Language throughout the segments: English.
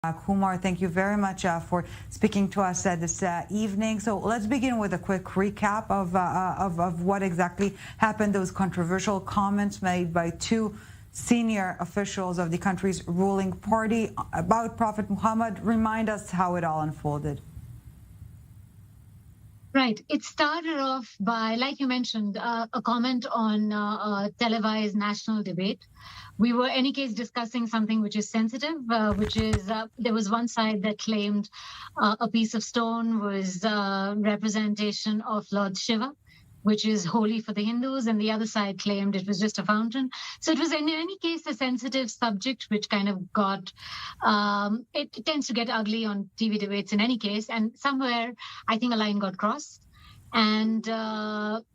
Kumar, thank you very much for speaking to us this evening. So let's begin with a quick recap of what exactly happened, those controversial comments made by two senior officials of the country's ruling party about Prophet Muhammad. Remind us how it all unfolded. Right. It started off by, like you mentioned, a comment on a televised national debate. We were, any case, discussing something which is sensitive, which is there was one side that claimed a piece of stone was representation of Lord Shiva, which is holy for the Hindus, and the other side claimed it was just a fountain. So it was, in any case, a sensitive subject, which kind of got, it tends to get ugly on TV debates in any case. And somewhere, I think a line got crossed. And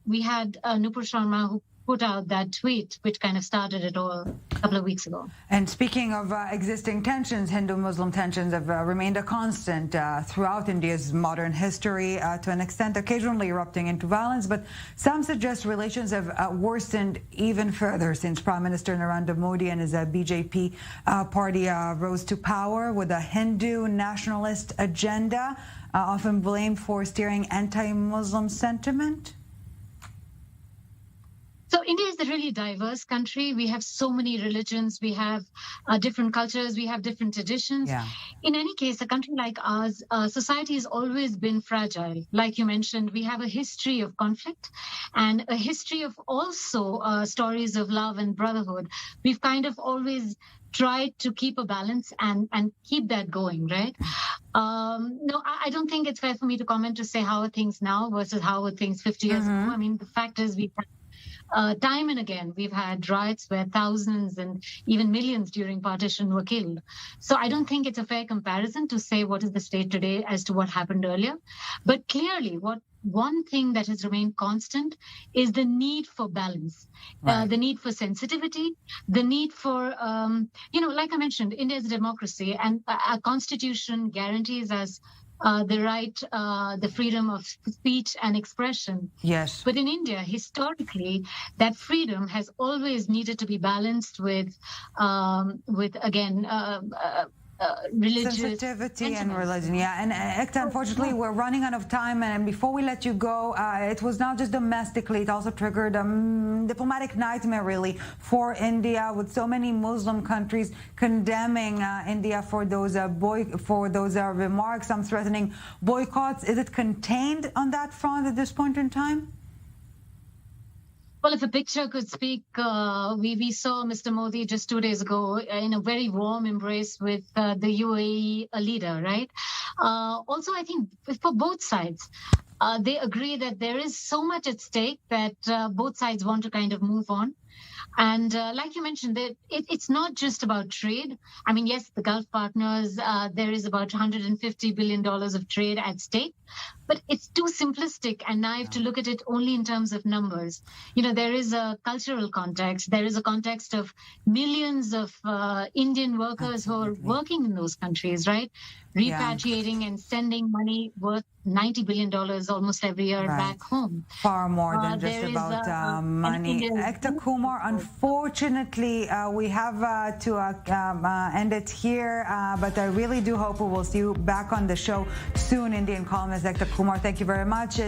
we had Nupur Sharma, who put out that tweet, which kind of started it all a couple of weeks ago. And speaking of existing tensions, Hindu-Muslim tensions have remained a constant throughout India's modern history, to an extent occasionally erupting into violence. But some suggest relations have worsened even further since Prime Minister Narendra Modi and his BJP party rose to power with a Hindu nationalist agenda, often blamed for steering anti-Muslim sentiment. So India is a really diverse country. We have so many religions. We have different cultures. We have different traditions. Yeah. In any case, a country like ours, society has always been fragile. Like you mentioned, we have a history of conflict and a history of also stories of love and brotherhood. We've kind of always tried to keep a balance and keep that going, right? No, I don't think it's fair for me to comment to say how are things now versus how were things 50 years ago. I mean, the fact is we've had time and again, we've had riots where thousands and even millions during partition were killed. So I don't think it's a fair comparison to say what is the state today as to what happened earlier. But clearly, one thing that has remained constant is the need for balance, right. The need for sensitivity, the need for, like I mentioned, India is a democracy and our constitution guarantees us the right, the freedom of speech and expression. Yes. But in India, historically, that freedom has always needed to be balanced with again, religious sensitivity and religion. Yeah, and Ekta, unfortunately, we're running out of time. And before we let you go, it was not just domestically; it also triggered a diplomatic nightmare, really, for India, with so many Muslim countries condemning India for those remarks, some threatening boycotts. Is it contained on that front at this point in time? Well, if a picture could speak, we saw Mr. Modi just 2 days ago in a very warm embrace with the UAE leader, right? Also, I think for both sides, they agree that there is so much at stake that both sides want to kind of move on. And like you mentioned, it's not just about trade. I mean, yes, the Gulf partners, there is about $150 billion of trade at stake, but it's too simplistic and naive to look at it only in terms of numbers. You know, there is a cultural context. There is a context of millions of Indian workers who are working in those countries, right? Repatriating and sending money worth $90 billion almost every year back home. Far more than just about money. Ekta Kumar, unfortunately, we have to end it here, but I really do hope we will see you back on the show soon. Indian columnist Ekta Kumar, thank you very much.